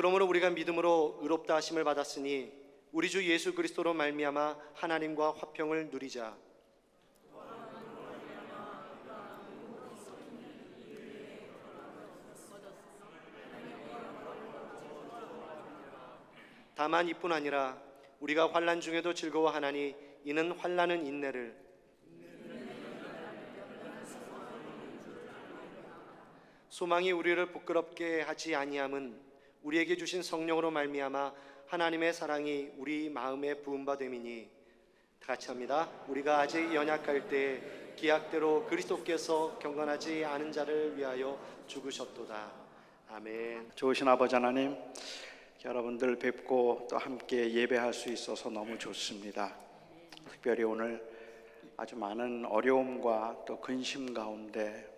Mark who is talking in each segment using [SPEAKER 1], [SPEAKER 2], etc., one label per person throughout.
[SPEAKER 1] 그러므로 우리가 믿음으로 의롭다 하심을 받았으니 우리 주 예수 그리스도로 말미암아 하나님과 화평을 누리자. 다만 이뿐 아니라 우리가 환난 중에도 즐거워하나니 이는 환난은 인내를, 소망이 우리를 부끄럽게 하지 아니함은 우리에게 주신 성령으로 말미암아 하나님의 사랑이 우리 마음에 부은 바 됨이니. 다 같이 합니다. 우리가 아직 연약할 때 기약대로 그리스도께서 경건하지 않은 자를 위하여 죽으셨도다. 아멘.
[SPEAKER 2] 좋으신 아버지 하나님, 여러분들 뵙고 또 함께 예배할 수 있어서 너무 좋습니다. 특별히 오늘 아주 많은 어려움과 또 근심 가운데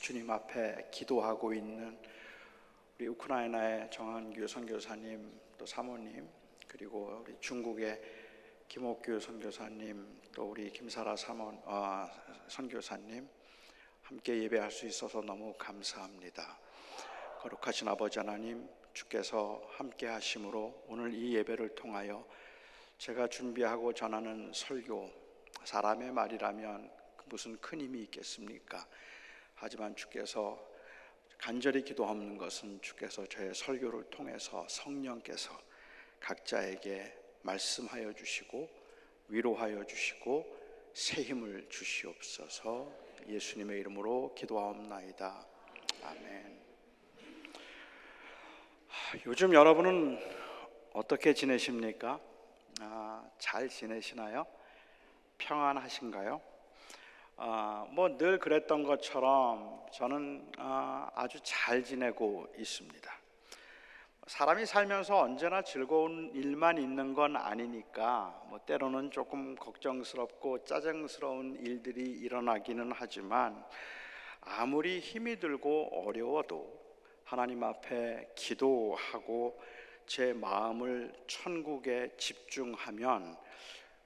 [SPEAKER 2] 주님 앞에 기도하고 있는 우리 우크라이나의 정한규 선교사님, 또 사모님, 그리고 우리 중국의 김옥규 선교사님, 또 우리 김사라 선교사님 함께 예배할 수 있어서 너무 감사합니다. 거룩하신 아버지 하나님, 주께서 함께 하심으로 오늘 이 예배를 통하여 제가 준비하고 전하는 설교, 사람의 말이라면 무슨 큰 힘이 있겠습니까? 하지만 주께서 간절히 기도하는 것은 주께서 저의 설교를 통해서 성령께서 각자에게 말씀하여 주시고 위로하여 주시고 새 힘을 주시옵소서. 예수님의 이름으로 기도하옵나이다. 아멘. 요즘 여러분은 어떻게 지내십니까? 잘 지내시나요? 평안하신가요? 뭐 늘 그랬던 것처럼 저는 아주 잘 지내고 있습니다. 사람이 살면서 언제나 즐거운 일만 있는 건 아니니까 뭐 때로는 조금 걱정스럽고 짜증스러운 일들이 일어나기는 하지만 아무리 힘이 들고 어려워도 하나님 앞에 기도하고 제 마음을 천국에 집중하면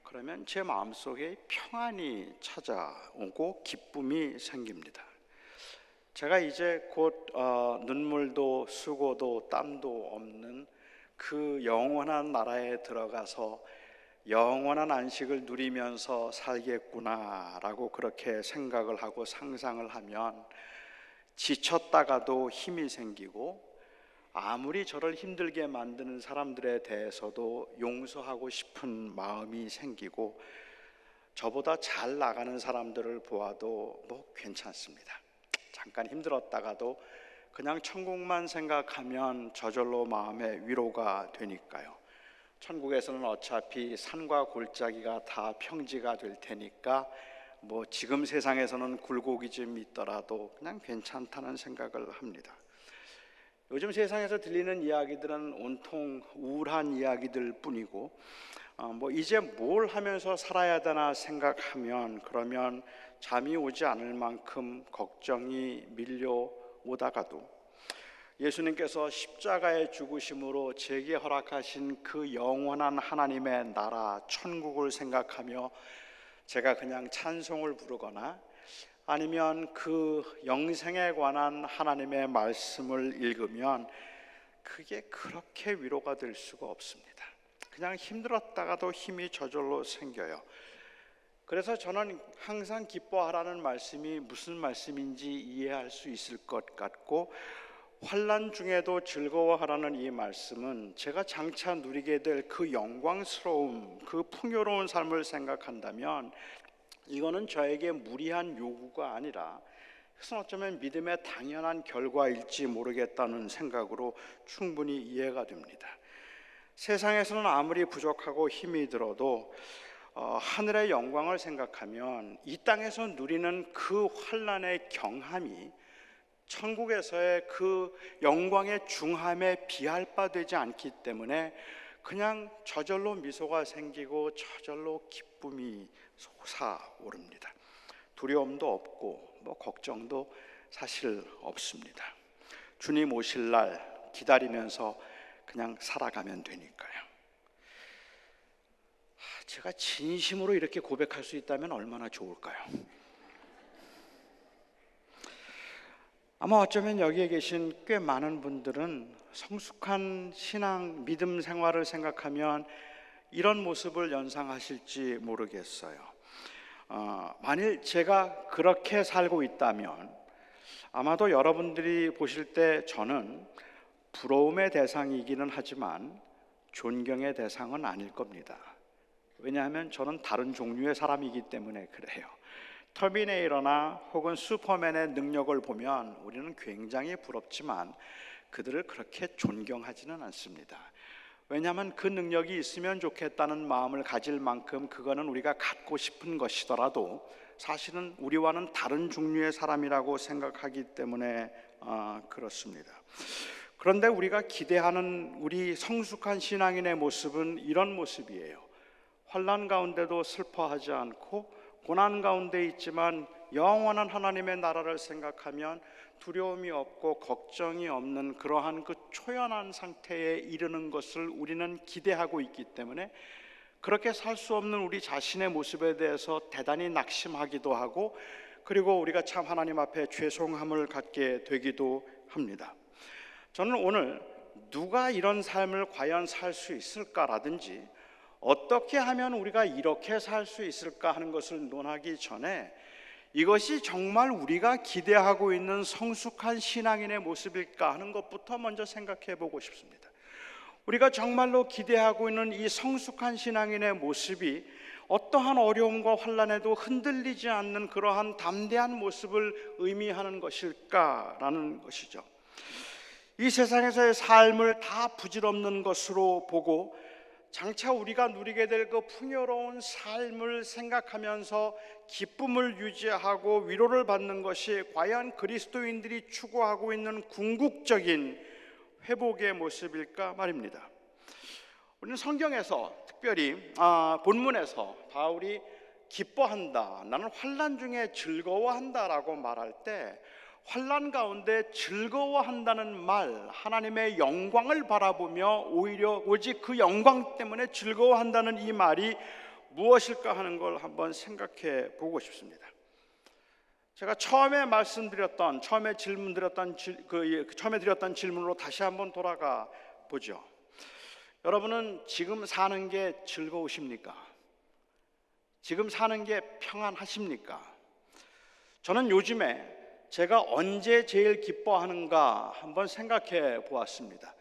[SPEAKER 2] 그러면 제 마음속에 평안이 찾아오고 기쁨이 생깁니다. 제가 이제 곧 눈물도 수고도 땀도 없는 그 영원한 나라에 들어가서 영원한 안식을 누리면서 살겠구나라고 그렇게 생각을 하고 상상을 하면 지쳤다가도 힘이 생기고 아무리 저를 힘들게 만드는 사람들에 대해서도 용서하고 싶은 마음이 생기고 저보다 잘 나가는 사람들을 보아도 뭐 괜찮습니다. 잠깐 힘들었다가도 그냥 천국만 생각하면 저절로 마음의 위로가 되니까요. 천국에서는 어차피 산과 골짜기가 다 평지가 될 테니까 뭐 지금 세상에서는 굴곡이 좀 있더라도 그냥 괜찮다는 생각을 합니다. 요즘 세상에서 들리는 이야기들은 온통 우울한 이야기들 뿐이고 뭐 이제 뭘 하면서 살아야 되나 생각하면 그러면 잠이 오지 않을 만큼 걱정이 밀려오다가도 예수님께서 십자가의 죽으심으로 제게 허락하신 그 영원한 하나님의 나라 천국을 생각하며 제가 그냥 찬송을 부르거나 아니면 그 영생에 관한 하나님의 말씀을 읽으면 그게 그렇게 위로가 될 수가 없습니다. 그냥 힘들었다가도 힘이 저절로 생겨요. 그래서 저는 항상 기뻐하라는 말씀이 무슨 말씀인지 이해할 수 있을 것 같고 환난 중에도 즐거워하라는 이 말씀은 제가 장차 누리게 될 그 영광스러움, 그 풍요로운 삶을 생각한다면 이거는 저에게 무리한 요구가 아니라 그것은 어쩌면 믿음의 당연한 결과일지 모르겠다는 생각으로 충분히 이해가 됩니다. 세상에서는 아무리 부족하고 힘이 들어도 하늘의 영광을 생각하면 이 땅에서 누리는 그 환난의 경함이 천국에서의 그 영광의 중함에 비할 바 되지 않기 때문에 그냥 저절로 미소가 생기고 저절로 기쁨이 솟아오릅니다. 두려움도 없고 뭐 걱정도 사실 없습니다. 주님 오실 날 기다리면서 그냥 살아가면 되니까요. 제가 진심으로 이렇게 고백할 수 있다면 얼마나 좋을까요? 아마 어쩌면 여기에 계신 꽤 많은 분들은 성숙한 신앙, 믿음 생활을 생각하면 이런 모습을 연상하실지 모르겠어요. 만일 제가 그렇게 살고 있다면 아마도 여러분들이 보실 때 저는 부러움의 대상이기는 하지만 존경의 대상은 아닐 겁니다. 왜냐하면 저는 다른 종류의 사람이기 때문에 그래요. 터미네이터나 혹은 슈퍼맨의 능력을 보면 우리는 굉장히 부럽지만 그들을 그렇게 존경하지는 않습니다. 왜냐하면 그 능력이 있으면 좋겠다는 마음을 가질 만큼 그거는 우리가 갖고 싶은 것이더라도 사실은 우리와는 다른 종류의 사람이라고 생각하기 때문에 그렇습니다. 그런데 우리가 기대하는 우리 성숙한 신앙인의 모습은 이런 모습이에요. 환난 가운데도 슬퍼하지 않고 고난 가운데 있지만 영원한 하나님의 나라를 생각하면 두려움이 없고 걱정이 없는 그러한 그 초연한 상태에 이르는 것을 우리는 기대하고 있기 때문에 그렇게 살 수 없는 우리 자신의 모습에 대해서 대단히 낙심하기도 하고, 그리고 우리가 참 하나님 앞에 죄송함을 갖게 되기도 합니다. 저는 오늘 누가 이런 삶을 과연 살 수 있을까라든지 어떻게 하면 우리가 이렇게 살 수 있을까 하는 것을 논하기 전에 이것이 정말 우리가 기대하고 있는 성숙한 신앙인의 모습일까 하는 것부터 먼저 생각해 보고 싶습니다. 우리가 정말로 기대하고 있는 이 성숙한 신앙인의 모습이 어떠한 어려움과 환난에도 흔들리지 않는 그러한 담대한 모습을 의미하는 것일까라는 것이죠. 이 세상에서의 삶을 다 부질없는 것으로 보고 장차 우리가 누리게 될 그 풍요로운 삶을 생각하면서 기쁨을 유지하고 위로를 받는 것이 과연 그리스도인들이 추구하고 있는 궁극적인 회복의 모습일까 말입니다. 우리는 성경에서 특별히 본문에서 바울이 기뻐한다, 나는 환난 중에 즐거워한다라고 말할 때 환난 가운데 즐거워한다는 말, 하나님의 영광을 바라보며 오히려 오직 그 영광 때문에 즐거워한다는 이 말이 무엇일까 하는 걸 한번 생각해 보고 싶습니다. 제가 처음에 말씀드렸던, 처음에 드렸던 질문으로 다시 한번 돌아가 보죠. 여러분은 지금 사는 게 즐거우십니까? 지금 사는 게 평안하십니까? 저는 요즘에 제가 언제 제일 기뻐하는가 한번 생각해 보았습니다.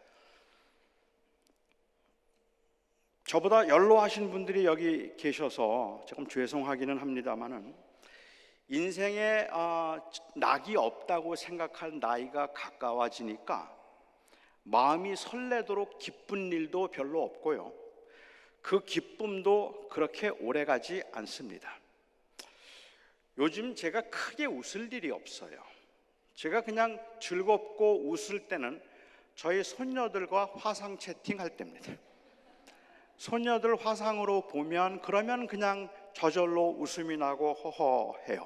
[SPEAKER 2] 저보다 연로하신 분들이 여기 계셔서 조금 죄송하기는 합니다만은 인생에 낙이 없다고 생각할 나이가 가까워지니까 마음이 설레도록 기쁜 일도 별로 없고요, 그 기쁨도 그렇게 오래가지 않습니다. 요즘 제가 크게 웃을 일이 없어요. 제가 그냥 즐겁고 웃을 때는 저희 손녀들과 화상 채팅할 때입니다. 손녀들 화상으로 보면 그러면 그냥 저절로 웃음이 나고 허허해요.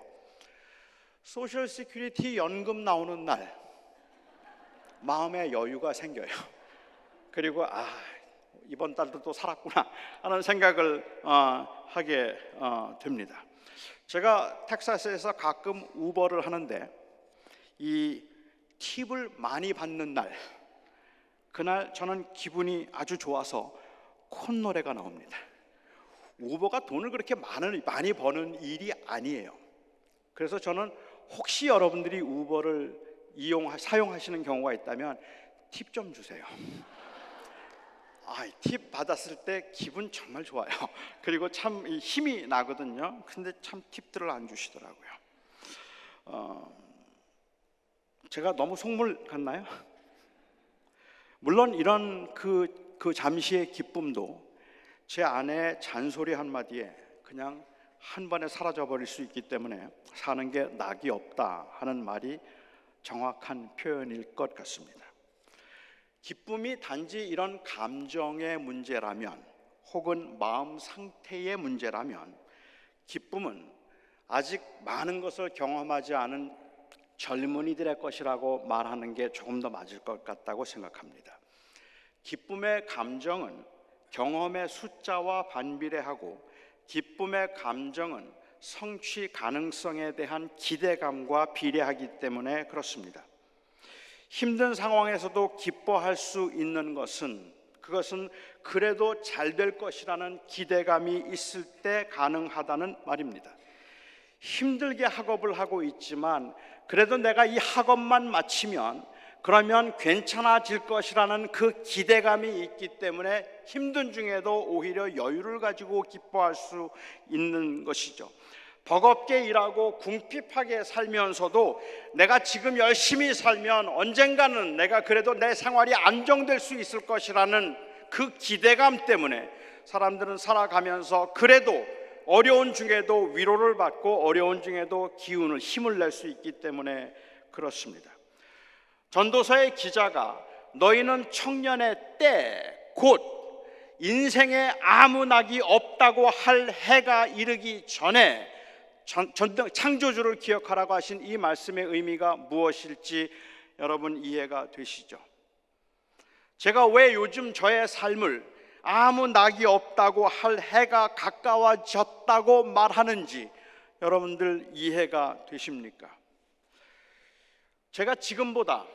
[SPEAKER 2] 소셜 시큐리티 연금 나오는 날 마음에 여유가 생겨요. 그리고 이번 달도 또 살았구나 하는 생각을 하게 됩니다. 제가 텍사스에서 가끔 우버를 하는데 이 팁을 많이 받는 날, 그날 저는 기분이 아주 좋아서 콧노래가 나옵니다. 우버가 돈을 그렇게 많이 버는 일이 아니에요. 그래서 저는 혹시 여러분들이 우버를 사용하시는 경우가 있다면 팁 좀 주세요. 팁 받았을 때 기분 정말 좋아요. 그리고 참 힘이 나거든요. 근데 참 팁들을 안 주시더라고요. 제가 너무 속물 같나요? 물론 이런 그 잠시의 기쁨도 제 아내의 잔소리 한마디에 그냥 한 번에 사라져 버릴 수 있기 때문에 사는 게 낙이 없다 하는 말이 정확한 표현일 것 같습니다. 기쁨이 단지 이런 감정의 문제라면 혹은 마음 상태의 문제라면 기쁨은 아직 많은 것을 경험하지 않은 젊은이들의 것이라고 말하는 게 조금 더 맞을 것 같다고 생각합니다. 기쁨의 감정은 경험의 숫자와 반비례하고 기쁨의 감정은 성취 가능성에 대한 기대감과 비례하기 때문에 그렇습니다. 힘든 상황에서도 기뻐할 수 있는 것은 그것은 그래도 잘 될 것이라는 기대감이 있을 때 가능하다는 말입니다. 힘들게 학업을 하고 있지만 그래도 내가 이 학업만 마치면 그러면 괜찮아질 것이라는 그 기대감이 있기 때문에 힘든 중에도 오히려 여유를 가지고 기뻐할 수 있는 것이죠. 버겁게 일하고 궁핍하게 살면서도 내가 지금 열심히 살면 언젠가는 내가 그래도 내 생활이 안정될 수 있을 것이라는 그 기대감 때문에 사람들은 살아가면서 그래도 어려운 중에도 위로를 받고 어려운 중에도 기운을 힘을 낼 수 있기 때문에 그렇습니다. 전도서의 기자가 너희는 청년의 때 곧 인생에 아무 낙이 없다고 할 해가 이르기 전에 창조주를 기억하라고 하신 이 말씀의 의미가 무엇일지 여러분 이해가 되시죠? 제가 왜 요즘 저의 삶을 아무 낙이 없다고 할 해가 가까워졌다고 말하는지 여러분들 이해가 되십니까? 제가 지금보다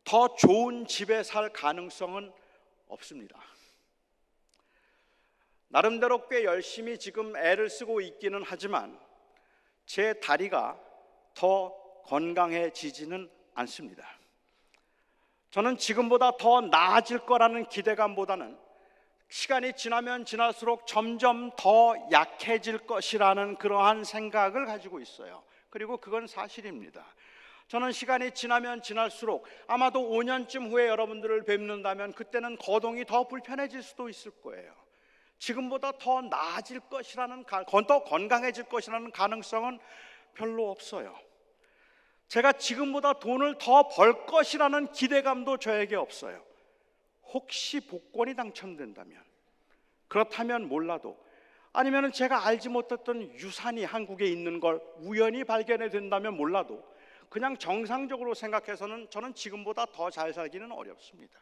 [SPEAKER 2] 더 좋은 집에 살 가능성은 없습니다. 나름대로 꽤 열심히 지금 애를 쓰고 있기는 하지만 제 다리가 더 건강해지지는 않습니다. 저는 지금보다 더 나아질 거라는 기대감보다는 시간이 지나면 지날수록 점점 더 약해질 것이라는 그러한 생각을 가지고 있어요. 그리고 그건 사실입니다. 저는 시간이 지나면 지날수록 아마도 5년쯤 후에 여러분들을 뵙는다면 그때는 거동이 더 불편해질 수도 있을 거예요. 지금보다 더 나아질 것이라는, 더 건강해질 것이라는 가능성은 별로 없어요. 제가 지금보다 돈을 더 벌 것이라는 기대감도 저에게 없어요. 혹시 복권이 당첨된다면, 그렇다면 몰라도, 아니면 제가 알지 못했던 유산이 한국에 있는 걸 우연히 발견이 된다면 몰라도 그냥 정상적으로 생각해서는 저는 지금보다 더 잘 살기는 어렵습니다.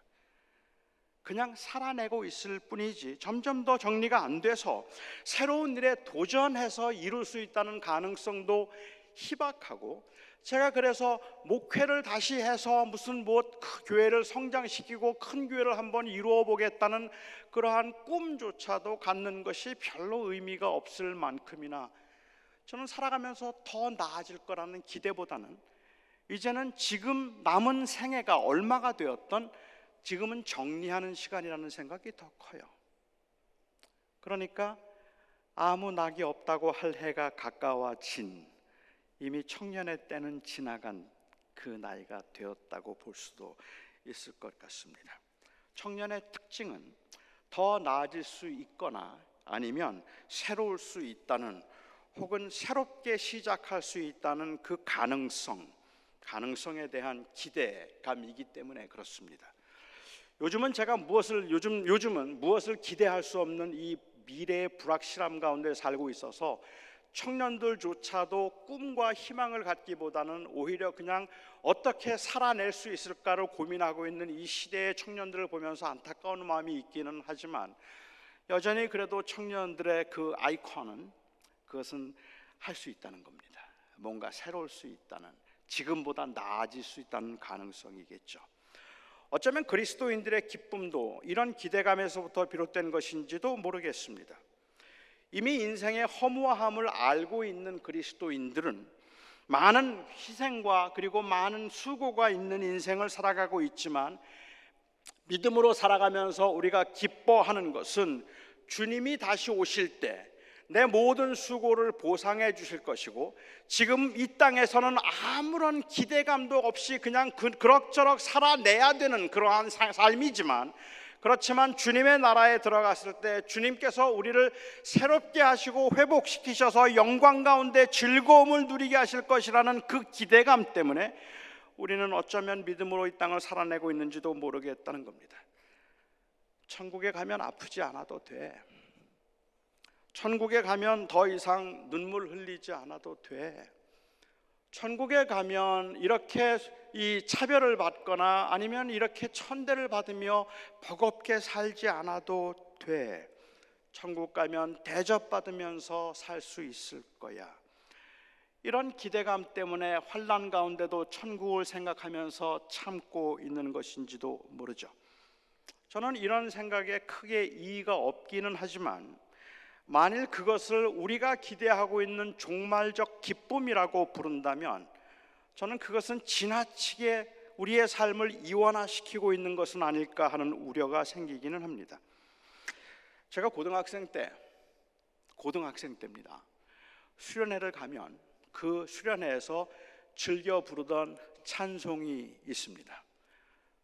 [SPEAKER 2] 그냥 살아내고 있을 뿐이지 점점 더 정리가 안 돼서 새로운 일에 도전해서 이룰 수 있다는 가능성도 희박하고, 제가 그래서 목회를 다시 해서 무슨 교회를 성장시키고 큰 교회를 한번 이루어 보겠다는 그러한 꿈조차도 갖는 것이 별로 의미가 없을 만큼이나 저는 살아가면서 더 나아질 거라는 기대보다는 이제는 지금 남은 생애가 얼마가 되었던 지금은 정리하는 시간이라는 생각이 더 커요. 그러니까 아무 낙이 없다고 할 해가 가까워진, 이미 청년의 때는 지나간 그 나이가 되었다고 볼 수도 있을 것 같습니다. 청년의 특징은 더 나아질 수 있거나 아니면 새로울 수 있다는, 혹은 새롭게 시작할 수 있다는 그 가능성에 대한 기대감이기 때문에 그렇습니다. 요즘은 무엇을 기대할 수 없는 이 미래의 불확실함 가운데 살고 있어서 청년들조차도 꿈과 희망을 갖기보다는 오히려 그냥 어떻게 살아낼 수 있을까를 고민하고 있는 이 시대의 청년들을 보면서 안타까운 마음이 있기는 하지만, 여전히 그래도 청년들의 그 아이콘은 그것은 할 수 있다는 겁니다. 뭔가 새로울 수 있다는, 지금보다 나아질 수 있다는 가능성이겠죠. 어쩌면 그리스도인들의 기쁨도 이런 기대감에서부터 비롯된 것인지도 모르겠습니다. 이미 인생의 허무함을 알고 있는 그리스도인들은 많은 희생과 그리고 많은 수고가 있는 인생을 살아가고 있지만, 믿음으로 살아가면서 우리가 기뻐하는 것은 주님이 다시 오실 때 내 모든 수고를 보상해 주실 것이고, 지금 이 땅에서는 아무런 기대감도 없이 그냥 그럭저럭 살아내야 되는 그러한 삶이지만, 그렇지만 주님의 나라에 들어갔을 때 주님께서 우리를 새롭게 하시고 회복시키셔서 영광 가운데 즐거움을 누리게 하실 것이라는 그 기대감 때문에 우리는 어쩌면 믿음으로 이 땅을 살아내고 있는지도 모르겠다는 겁니다. 천국에 가면 아프지 않아도 돼. 천국에 가면 더 이상 눈물 흘리지 않아도 돼. 천국에 가면 이렇게 이 차별을 받거나 아니면 이렇게 천대를 받으며 버겁게 살지 않아도 돼. 천국 가면 대접받으면서 살 수 있을 거야. 이런 기대감 때문에 환난 가운데도 천국을 생각하면서 참고 있는 것인지도 모르죠. 저는 이런 생각에 크게 이의가 없기는 하지만 만일 그것을 우리가 기대하고 있는 종말적 기쁨이라고 부른다면 저는 그것은 지나치게 우리의 삶을 이원화시키고 있는 것은 아닐까 하는 우려가 생기기는 합니다. 제가 고등학생 때입니다. 수련회를 가면 그 수련회에서 즐겨 부르던 찬송이 있습니다.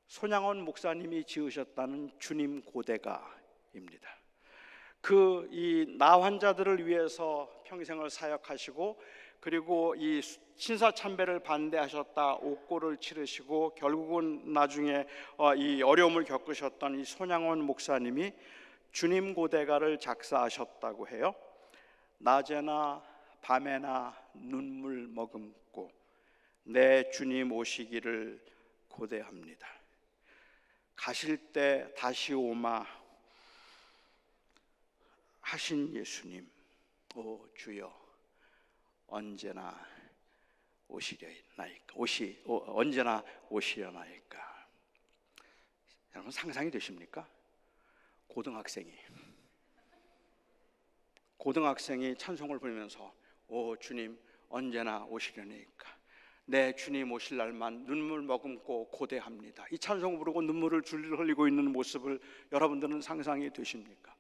[SPEAKER 2] 손양원 목사님이 지으셨다는 주님 고대가입니다. 이 나 환자들을 위해서 평생을 사역하시고 그리고 이 신사참배를 반대하셨다 옥고를 치르시고 결국은 나중에 이 어려움을 겪으셨던 이 손양원 목사님이 주님 고대가를 작사하셨다고 해요. 낮에나 밤에나 눈물 머금고 내 주님 오시기를 고대합니다. 가실 때 다시 오마 하신 예수님, 오 주여 언제나 언제나 오시려나이까. 여러분 상상이 되십니까? 고등학생이 찬송을 부르면서 오 주님 언제나 오시려니까 내 주님 오실 날만 눈물 머금고 고대합니다. 이 찬송을 부르고 눈물을 줄줄 흘리고 있는 모습을 여러분들은 상상이 되십니까?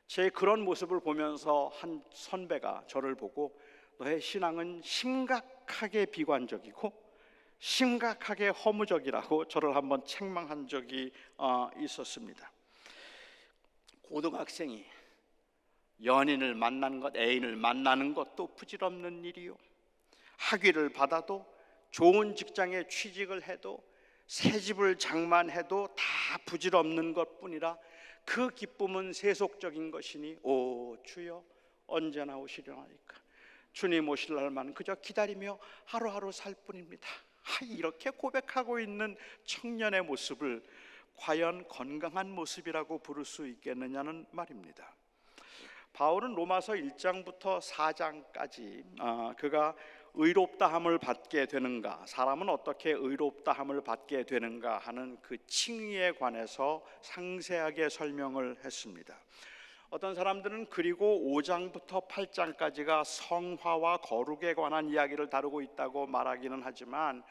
[SPEAKER 2] 제 그런 모습을 보면서 한 선배가 저를 보고 너의 신앙은 심각하게 비관적이고 심각하게 허무적이라고 저를 한번 책망한 적이 있었습니다. 고등학생이 연인을 만나는 것, 애인을 만나는 것도 부질없는 일이요, 학위를 받아도 좋은 직장에 취직을 해도 새 집을 장만해도 다 부질없는 것뿐이라 그 기쁨은 세속적인 것이니 오 주여 언제나 오시려나이까. 주님 오실 날만 그저 기다리며 하루하루 살 뿐입니다. 이렇게 고백하고 있는 청년의 모습을 과연 건강한 모습이라고 부를 수 있겠느냐는 말입니다. 바울은 로마서 1장부터 4장까지 그가 의롭다함을 받게 되는가, 사람은 어떻게 의롭다함을 받게 되는가 하는 그 칭의에 관해서 상세하게 설명을 했습니다. 어떤 사람들은 그리고 5장부터 8장까지가 성화와 거룩에 관한 이야기를 다루고 있다고 말하기는 하지만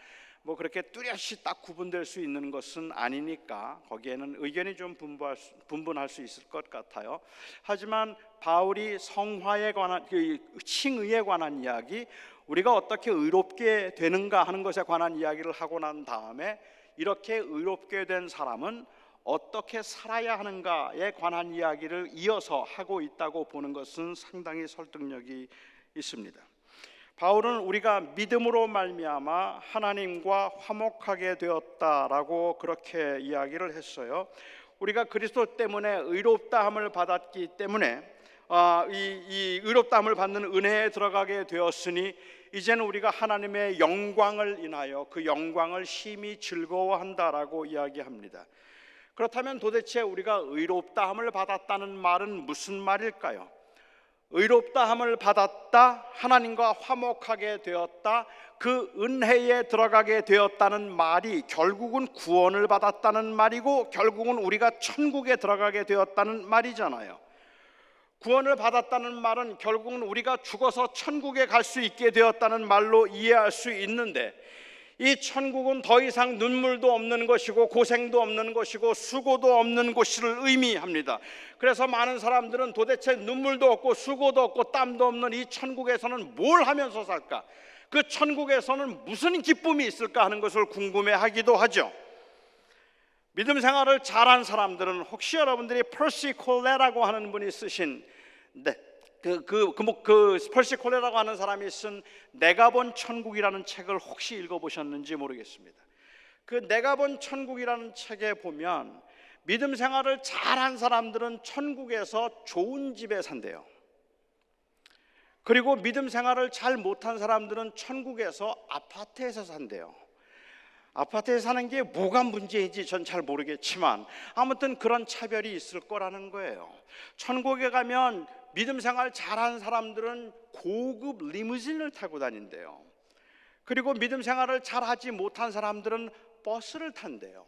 [SPEAKER 2] 그렇게 뚜렷이 딱 구분될 수 있는 것은 아니니까 거기에는 의견이 좀 분분할 수 있을 것 같아요. 하지만 바울이 성화에 관한 칭의에 관한 이야기, 우리가 어떻게 의롭게 되는가 하는 것에 관한 이야기를 하고 난 다음에 이렇게 의롭게 된 사람은 어떻게 살아야 하는가에 관한 이야기를 이어서 하고 있다고 보는 것은 상당히 설득력이 있습니다. 바울은 우리가 믿음으로 말미암아 하나님과 화목하게 되었다라고 그렇게 이야기를 했어요. 우리가 그리스도 때문에 의롭다함을 받았기 때문에 이 의롭다함을 받는 은혜에 들어가게 되었으니 이제는 우리가 하나님의 영광을 인하여 그 영광을 심히 즐거워한다라고 이야기합니다. 그렇다면 도대체 우리가 의롭다함을 받았다는 말은 무슨 말일까요? 의롭다함을 받았다, 하나님과 화목하게 되었다, 그 은혜에 들어가게 되었다는 말이 결국은 구원을 받았다는 말이고 결국은 우리가 천국에 들어가게 되었다는 말이잖아요. 구원을 받았다는 말은 결국은 우리가 죽어서 천국에 갈 수 있게 되었다는 말로 이해할 수 있는데, 이 천국은 더 이상 눈물도 없는 것이고 고생도 없는 것이고 수고도 없는 곳을 의미합니다. 그래서 많은 사람들은 도대체 눈물도 없고 수고도 없고 땀도 없는 이 천국에서는 뭘 하면서 살까, 그 천국에서는 무슨 기쁨이 있을까 하는 것을 궁금해하기도 하죠. 믿음 생활을 잘한 사람들은 혹시 여러분들이 퍼시 콜레라고 하는 분이 쓰신 퍼시 콜레라고 하는 사람이 쓴 내가 본 천국이라는 책을 혹시 읽어보셨는지 모르겠습니다. 그 내가 본 천국이라는 책에 보면 믿음 생활을 잘한 사람들은 천국에서 좋은 집에 산대요. 그리고 믿음 생활을 잘 못한 사람들은 천국에서 아파트에서 산대요. 아파트에 사는 게 뭐가 문제인지 전 잘 모르겠지만 아무튼 그런 차별이 있을 거라는 거예요. 천국에 가면 믿음 생활 잘한 사람들은 고급 리무진을 타고 다닌대요. 그리고 믿음 생활을 잘하지 못한 사람들은 버스를 탄대요.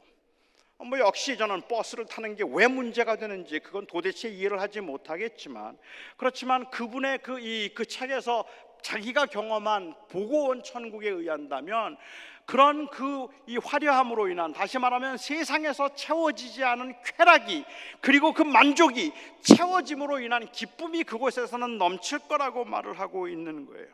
[SPEAKER 2] 역시 저는 버스를 타는 게 왜 문제가 되는지 그건 도대체 이해를 하지 못하겠지만, 그렇지만 그분의 그 책에서 자기가 경험한 보고 온 천국에 의한다면 그런 이 화려함으로 인한, 다시 말하면 세상에서 채워지지 않은 쾌락이, 그리고 그 만족이 채워짐으로 인한 기쁨이 그곳에서는 넘칠 거라고 말을 하고 있는 거예요.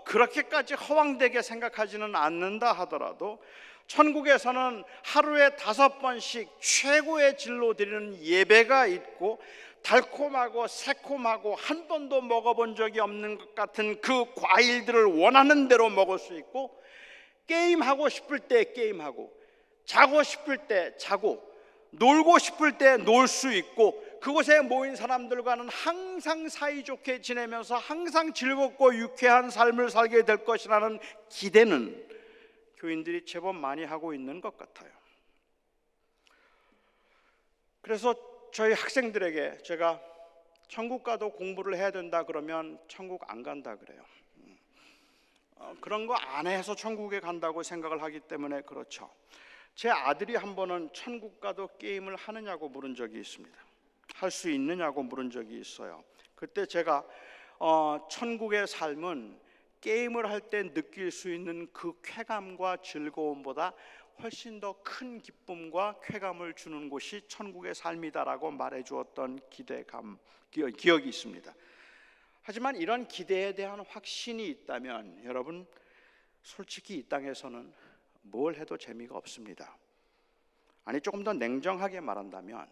[SPEAKER 2] 그렇게까지 허황되게 생각하지는 않는다 하더라도 천국에서는 하루에 5번씩 최고의 질로 드리는 예배가 있고, 달콤하고 새콤하고 한 번도 먹어본 적이 없는 것 같은 그 과일들을 원하는 대로 먹을 수 있고, 게임하고 싶을 때 게임하고, 자고 싶을 때 자고, 놀고 싶을 때 놀 수 있고, 그곳에 모인 사람들과는 항상 사이좋게 지내면서 항상 즐겁고 유쾌한 삶을 살게 될 것이라는 기대는 교인들이 제법 많이 하고 있는 것 같아요. 그래서 저희 학생들에게 제가 천국 가도 공부를 해야 된다 그러면 천국 안 간다 그래요. 그런 거 안 해서 천국에 간다고 생각을 하기 때문에 그렇죠. 제 아들이 한 번은 천국 가도 게임을 하느냐고 물은 적이 있습니다. 할 수 있느냐고 물은 적이 있어요. 그때 제가 천국의 삶은 게임을 할 때 느낄 수 있는 그 쾌감과 즐거움보다 훨씬 더 큰 기쁨과 쾌감을 주는 곳이 천국의 삶이다라고 말해 주었던 기억이 있습니다. 하지만 이런 기대에 대한 확신이 있다면 여러분, 솔직히 이 땅에서는 뭘 해도 재미가 없습니다. 아니, 조금 더 냉정하게 말한다면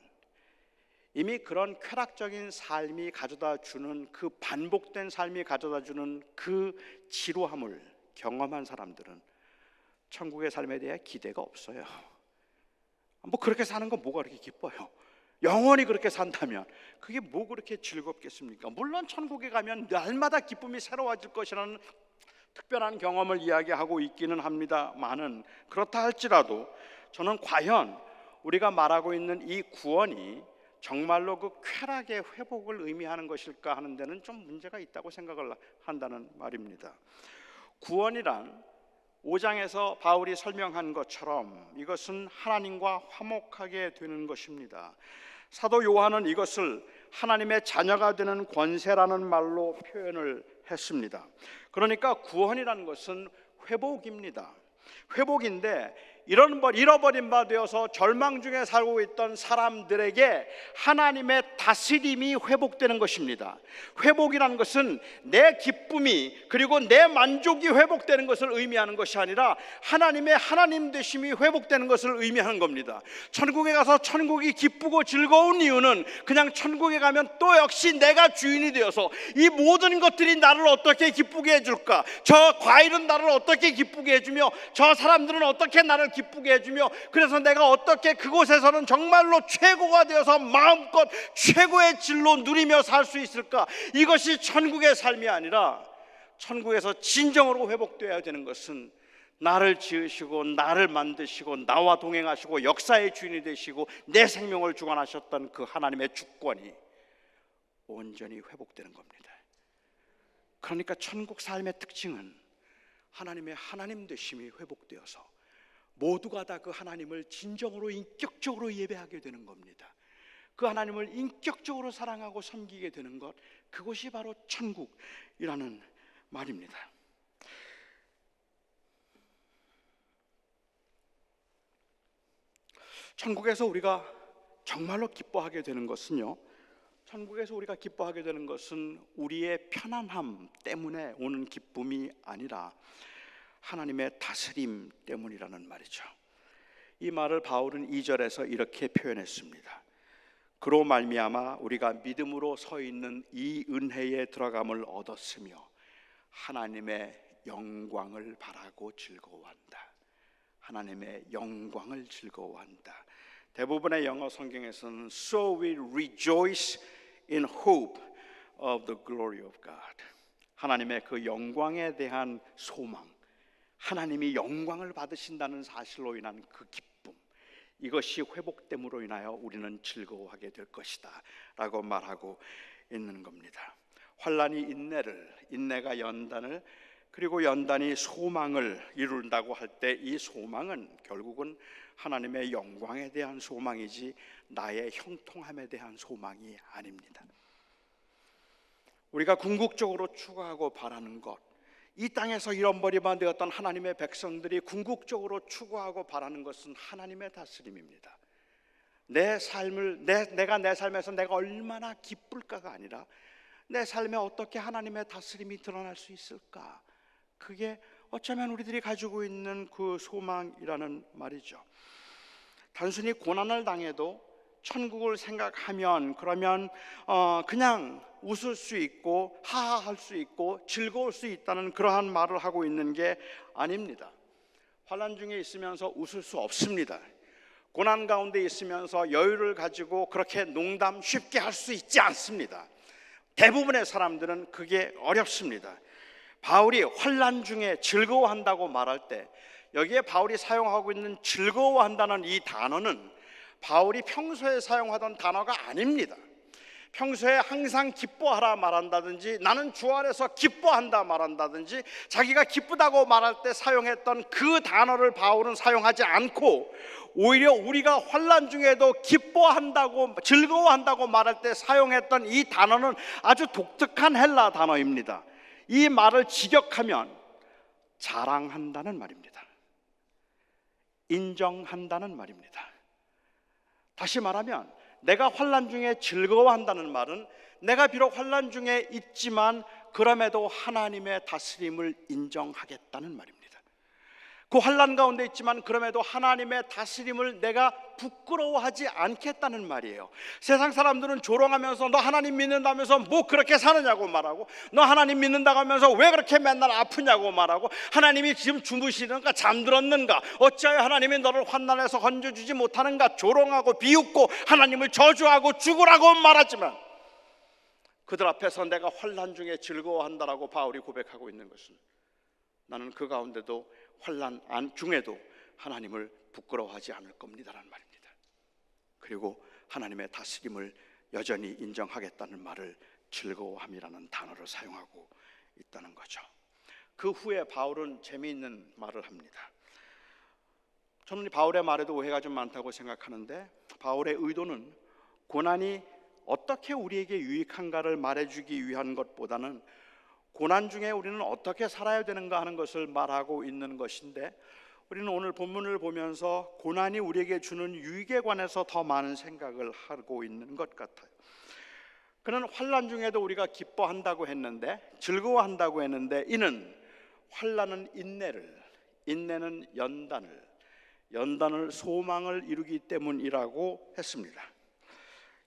[SPEAKER 2] 이미 그런 쾌락적인 삶이 가져다 주는, 그 반복된 삶이 가져다 주는 그 지루함을 경험한 사람들은 천국의 삶에 대해 기대가 없어요. 그렇게 사는 건 뭐가 그렇게 기뻐요? 영원히 그렇게 산다면 그게 뭐 그렇게 즐겁겠습니까? 물론 천국에 가면 날마다 기쁨이 새로워질 것이라는 특별한 경험을 이야기하고 있기는 합니다만은, 그렇다 할지라도 저는 과연 우리가 말하고 있는 이 구원이 정말로 그 쾌락의 회복을 의미하는 것일까 하는 데는 좀 문제가 있다고 생각을 한다는 말입니다. 구원이란 5장에서 바울이 설명한 것처럼 이것은 하나님과 화목하게 되는 것입니다. 사도 요한은 이것을 하나님의 자녀가 되는 권세라는 말로 표현을 했습니다. 그러니까 구원이라는 것은 회복입니다. 회복인데, 잃어버린 바 되어서 절망 중에 살고 있던 사람들에게 하나님의 다스림이 회복되는 것입니다. 회복이라는 것은 내 기쁨이, 그리고 내 만족이 회복되는 것을 의미하는 것이 아니라 하나님의 하나님 되심이 회복되는 것을 의미하는 겁니다. 천국에 가서 천국이 기쁘고 즐거운 이유는 그냥 천국에 가면 또 역시 내가 주인이 되어서 이 모든 것들이 나를 어떻게 기쁘게 해줄까, 저 과일은 나를 어떻게 기쁘게 해주며 저 사람들은 어떻게 나를 기쁘게 해주며, 그래서 내가 어떻게 그곳에서는 정말로 최고가 되어서 마음껏 최고의 질로 누리며 살 수 있을까. 이것이 천국의 삶이 아니라, 천국에서 진정으로 회복되어야 되는 것은 나를 지으시고 나를 만드시고 나와 동행하시고 역사의 주인이 되시고 내 생명을 주관하셨던 그 하나님의 주권이 온전히 회복되는 겁니다. 그러니까 천국 삶의 특징은 하나님의 하나님 되심이 회복되어서 모두가 다 그 하나님을 진정으로 인격적으로 예배하게 되는 겁니다. 그 하나님을 인격적으로 사랑하고 섬기게 되는 것, 그것이 바로 천국이라는 말입니다. 천국에서 우리가 정말로 기뻐하게 되는 것은요, 천국에서 우리가 기뻐하게 되는 것은 우리의 편안함 때문에 오는 기쁨이 아니라 하나님의 다스림 때문이라는 말이죠. 이 말을 바울은 2절에서 이렇게 표현했습니다. 그로 말미암아 우리가 믿음으로 서 있는 이 은혜에 들어감을 얻었으며 하나님의 영광을 바라고 즐거워한다. 하나님의 영광을 즐거워한다. 대부분의 영어 성경에서는 So we rejoice in hope of the glory of God. 하나님의 그 영광에 대한 소망, 하나님이 영광을 받으신다는 사실로 인한 그 기쁨, 이것이 회복됨으로 인하여 우리는 즐거워하게 될 것이다 라고 말하고 있는 겁니다. 환란이 인내를, 인내가 연단을, 그리고 연단이 소망을 이룬다고 할 때 이 소망은 결국은 하나님의 영광에 대한 소망이지 나의 형통함에 대한 소망이 아닙니다. 우리가 궁극적으로 추구하고 바라는 것, 이 땅에서 잃어버리만 되었던 하나님의 백성들이 궁극적으로 추구하고 바라는 것은 하나님의 다스림입니다. 내 삶을 내가 내 삶에서 내가 얼마나 기쁠까가 아니라 내 삶에 어떻게 하나님의 다스림이 드러날 수 있을까? 그게 어쩌면 우리들이 가지고 있는 그 소망이라는 말이죠. 단순히 고난을 당해도 천국을 생각하면 그러면 그냥 웃을 수 있고 하하할 수 있고 즐거울 수 있다는 그러한 말을 하고 있는 게 아닙니다. 환난 중에 있으면서 웃을 수 없습니다. 고난 가운데 있으면서 여유를 가지고 그렇게 농담 쉽게 할 수 있지 않습니다. 대부분의 사람들은 그게 어렵습니다. 바울이 환난 중에 즐거워한다고 말할 때 여기에 바울이 사용하고 있는 즐거워한다는 이 단어는 바울이 평소에 사용하던 단어가 아닙니다. 평소에 항상 기뻐하라 말한다든지 나는 주 안에서 기뻐한다 말한다든지 자기가 기쁘다고 말할 때 사용했던 그 단어를 바울은 사용하지 않고 오히려 우리가 환난 중에도 기뻐한다고 즐거워한다고 말할 때 사용했던 이 단어는 아주 독특한 헬라 단어입니다. 이 말을 직역하면 자랑한다는 말입니다. 인정한다는 말입니다. 다시 말하면 내가 환난 중에 즐거워한다는 말은 내가 비록 환난 중에 있지만 그럼에도 하나님의 다스림을 인정하겠다는 말입니다. 그 환난 가운데 있지만 그럼에도 하나님의 다스림을 내가 부끄러워하지 않겠다는 말이에요. 세상 사람들은 조롱하면서 너 하나님 믿는다면서 뭐 그렇게 사느냐고 말하고, 너 하나님 믿는다고 하면서 왜 그렇게 맨날 아프냐고 말하고, 하나님이 지금 주무시는가 잠들었는가, 어찌하여 하나님이 너를 환난에서 건져주지 못하는가 조롱하고 비웃고 하나님을 저주하고 죽으라고 말하지만 그들 앞에서 내가 환난 중에 즐거워한다라고 바울이 고백하고 있는 것은 나는 그 가운데도 환난 중에도 하나님을 부끄러워하지 않을 겁니다라는 말입니다. 그리고 하나님의 다스림을 여전히 인정하겠다는 말을 즐거워함이라는 단어를 사용하고 있다는 거죠. 그 후에 바울은 재미있는 말을 합니다. 저는 바울의 말에도 오해가 좀 많다고 생각하는데 바울의 의도는 고난이 어떻게 우리에게 유익한가를 말해주기 위한 것보다는 고난 중에 우리는 어떻게 살아야 되는가 하는 것을 말하고 있는 것인데, 우리는 오늘 본문을 보면서 고난이 우리에게 주는 유익에 관해서 더 많은 생각을 하고 있는 것 같아요. 그는 환난 중에도 우리가 기뻐한다고 했는데, 즐거워한다고 했는데, 이는 환난은 인내를, 인내는 연단을, 연단을 소망을 이루기 때문이라고 했습니다.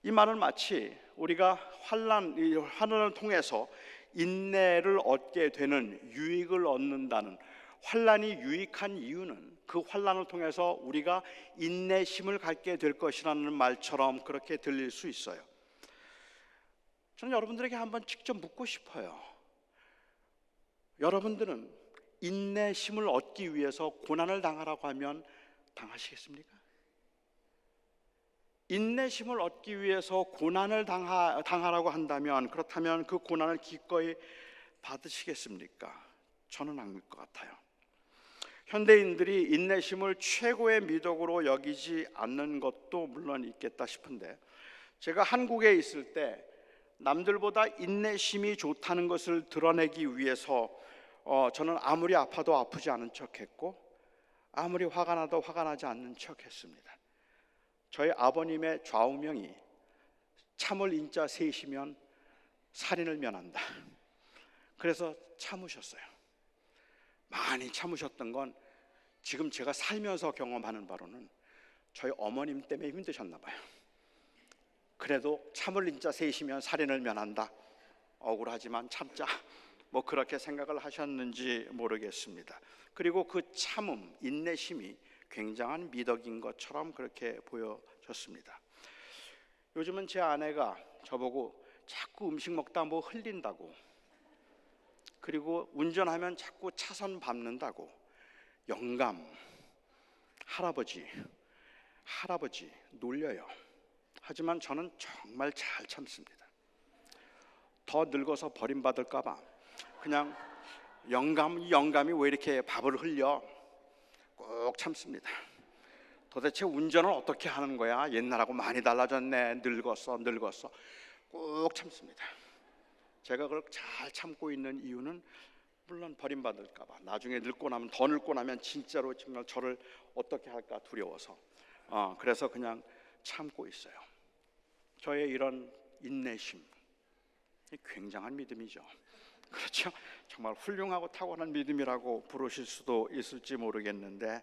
[SPEAKER 2] 이 말은 마치 우리가 환난을 통해서 인내를 얻게 되는, 유익을 얻는다는, 환난이 유익한 이유는 그 환난을 통해서 우리가 인내심을 갖게 될 것이라는 말처럼 그렇게 들릴 수 있어요. 저는 여러분들에게 한번 직접 묻고 싶어요. 여러분들은 인내심을 얻기 위해서 고난을 당하라고 하면 당하시겠습니까? 인내심을 얻기 위해서 고난을 당하라고 한다면, 그렇다면 그 고난을 기꺼이 받으시겠습니까? 저는 아닐 것 같아요. 현대인들이 인내심을 최고의 미덕으로 여기지 않는 것도 물론 있겠다 싶은데, 제가 한국에 있을 때 남들보다 인내심이 좋다는 것을 드러내기 위해서 저는 아무리 아파도 아프지 않은 척했고 아무리 화가 나도 화가 나지 않는 척했습니다. 저희 아버님의 좌우명이 참을 인자 셋이면 살인을 면한다. 그래서 참으셨어요. 많이 참으셨던 건 지금 제가 살면서 경험하는 바로는 저희 어머님 때문에 힘드셨나 봐요. 그래도 참을 인자 셋이면 살인을 면한다. 억울하지만 참자. 뭐 그렇게 생각을 하셨는지 모르겠습니다. 그리고 그 참음, 인내심이 굉장한 미덕인 것처럼 그렇게 보여졌습니다. 요즘은 제 아내가 저보고 자꾸 음식 먹다 뭐 흘린다고, 그리고 운전하면 자꾸 차선 밟는다고, 영감, 할아버지 놀려요. 하지만 저는 정말 잘 참습니다. 더 늙어서 버림받을까 봐 그냥 영감이 왜 이렇게 밥을 흘려 꼭 참습니다. 도대체 운전을 어떻게 하는 거야? 옛날하고 많이 달라졌네. 늙었어. 꼭 참습니다. 제가 그걸 잘 참고 있는 이유는 물론 버림받을까 봐, 나중에 더 늙고 나면 진짜로 정말 저를 어떻게 할까 두려워서 그래서 그냥 참고 있어요. 저의 이런 인내심, 굉장한 믿음이죠. 그렇죠? 정말 훌륭하고 탁월한 믿음이라고 부르실 수도 있을지 모르겠는데,